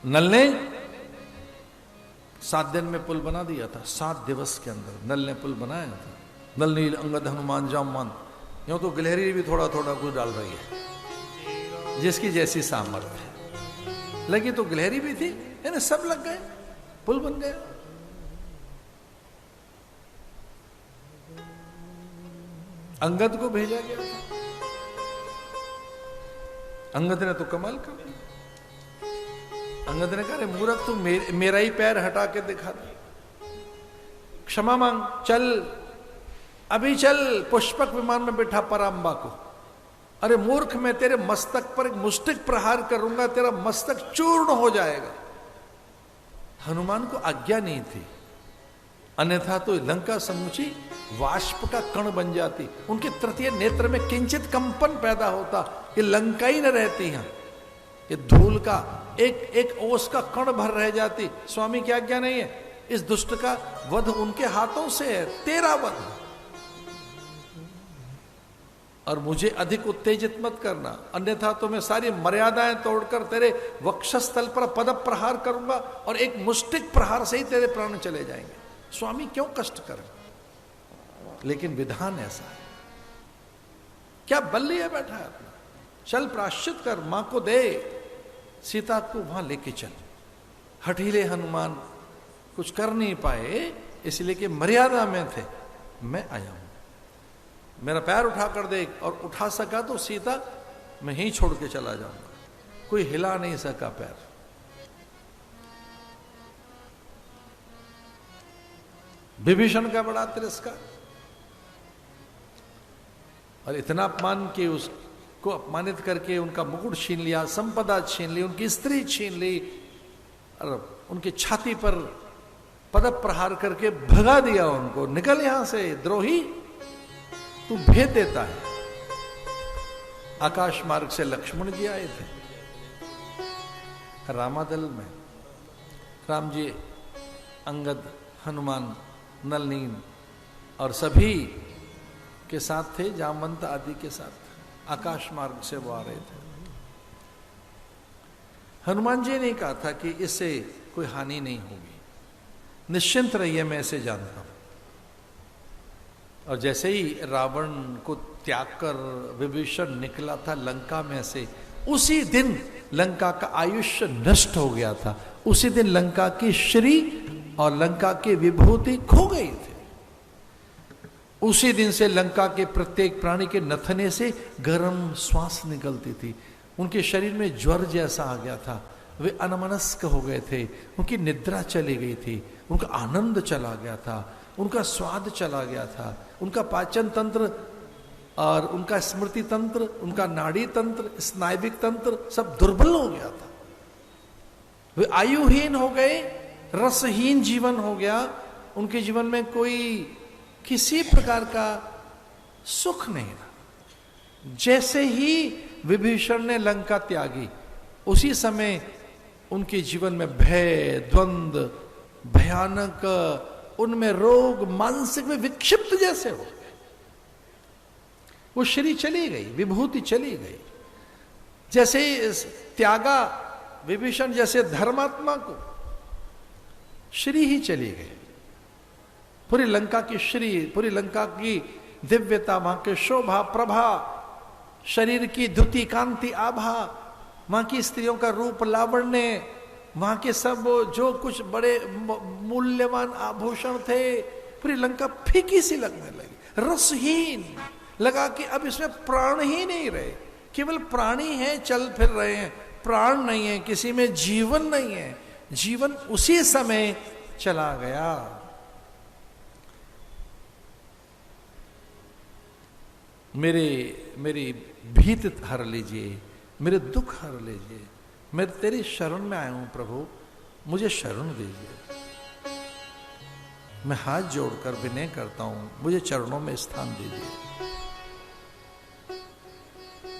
नल ने 7 दिन में पुल बना दिया था। 7 दिवस के अंदर नल ने पुल बनाया था। नल नील अंगद हनुमान जामवंत, यूं तो गिलहरी भी थोड़ा थोड़ा कुछ डाल रही है, जिसकी जैसी सामर्थ्य लगी तो गिलहरी भी थी, यानी सब लग गए, पुल बन गया। अंगद को भेजा गया था, अंगद ने तो कमाल कर दिया। अंगद ने कहा, मूर्ख तू मेरा ही पैर हटा के दिखा दे, क्षमा मांग, चल अभी चल, पुष्पक विमान में बिठा परांबा को। अरे मूर्ख, मैं तेरे मस्तक पर एक मुष्टिक प्रहार करूंगा, तेरा मस्तक चूर्ण हो जाएगा। हनुमान को आज्ञा नहीं थी, अन्यथा तो लंका समूची वाष्प का कण बन जाती। उनके तृतीय नेत्र में किंचित कंपन पैदा होता, ये लंका ही न रहती यहां, ये धूल का एक ओस का कण भर रह जाती। स्वामी की आज्ञा नहीं है, इस दुष्ट का वध उनके हाथों से है, तेरा वध, और मुझे अधिक उत्तेजित मत करना, अन्यथा तो मैं सारी मर्यादाएं तोड़कर तेरे वक्षस्थल पर पद प्रहार करूंगा और एक मुष्टिक प्रहार से ही तेरे प्राण चले जाएंगे। स्वामी क्यों कष्ट करें, लेकिन विधान ऐसा है। क्या बल लिए बैठा है अपना, चल प्रायश्चित कर, मां को दे, सीता को वहां लेके चल। हठीले हनुमान कुछ कर नहीं पाए, इसलिए कि मर्यादा में थे। मैं आया हूं, मेरा पैर उठा कर दे, और उठा सका तो सीता मैं ही छोड़ के चला जाऊंगा। कोई हिला नहीं सका पैर। विभीषण का बड़ा तिरस्कार, और इतना अपमान कि उसको अपमानित करके उनका मुकुट छीन लिया, संपदा छीन ली, उनकी स्त्री छीन ली, और उनकी छाती पर पद प्रहार करके भगा दिया उनको, निकल यहां से द्रोही, तू भेद देता है। आकाश मार्ग से लक्ष्मण जी आए थे रामादल में, राम जी, अंगद, हनुमान, नलनील और सभी के साथ थे, जामवंत आदि के साथ आकाश मार्ग से वो आ रहे थे। हनुमान जी ने कहा था कि इससे कोई हानि नहीं होगी, निश्चिंत रहिए, मैं इसे जानता हूं। और जैसे ही रावण को त्याग कर विभीषण निकला था लंका में से, उसी दिन लंका का आयुष्य नष्ट हो गया था। उसी दिन लंका की श्री और लंका की विभूति खो गई थी। उसी दिन से लंका के प्रत्येक प्राणी के नथने से गर्म श्वास निकलती थी। उनके शरीर में ज्वर जैसा आ गया था, वे अनमनस्क हो गए थे, उनकी निद्रा चली गई थी, उनका आनंद चला गया था, उनका स्वाद चला गया था, उनका पाचन तंत्र और उनका स्मृति तंत्र, उनका नाड़ी तंत्र, स्नायविक तंत्र सब दुर्बल हो गया था। वे आयुहीन हो गए, रसहीन जीवन हो गया, उनके जीवन में कोई किसी प्रकार का सुख नहीं रहा। जैसे ही विभीषण ने लंका त्यागी, उसी समय उनके जीवन में भय, द्वंद्व, भयानक, उनमें रोग, मानसिक में विक्षिप्त जैसे हो गए। वो श्री चली गई, विभूति चली गई। जैसे त्यागा विभीषण जैसे धर्मात्मा को, श्री ही चली गई। पूरी लंका की श्री, पूरी लंका की दिव्यता, वहां की शोभा प्रभा, शरीर की द्युति कांति आभा, वहां की स्त्रियों का रूप लावण्य, वहां के सब जो कुछ बड़े मूल्यवान आभूषण थे, पूरी लंका फीकी सी लगने लगी, रसहीन लगा कि अब इसमें प्राण ही नहीं रहे। केवल प्राणी हैं, चल फिर रहे हैं, प्राण नहीं है, किसी में जीवन नहीं है। जीवन उसी समय चला गया। मेरी भीत हर लीजिए, मेरे दुख हर लीजिए, मैं तेरी शरण में आया हूं प्रभु, मुझे शरण दीजिए। मैं हाथ जोड़कर विनय करता हूं, मुझे चरणों में स्थान दीजिए।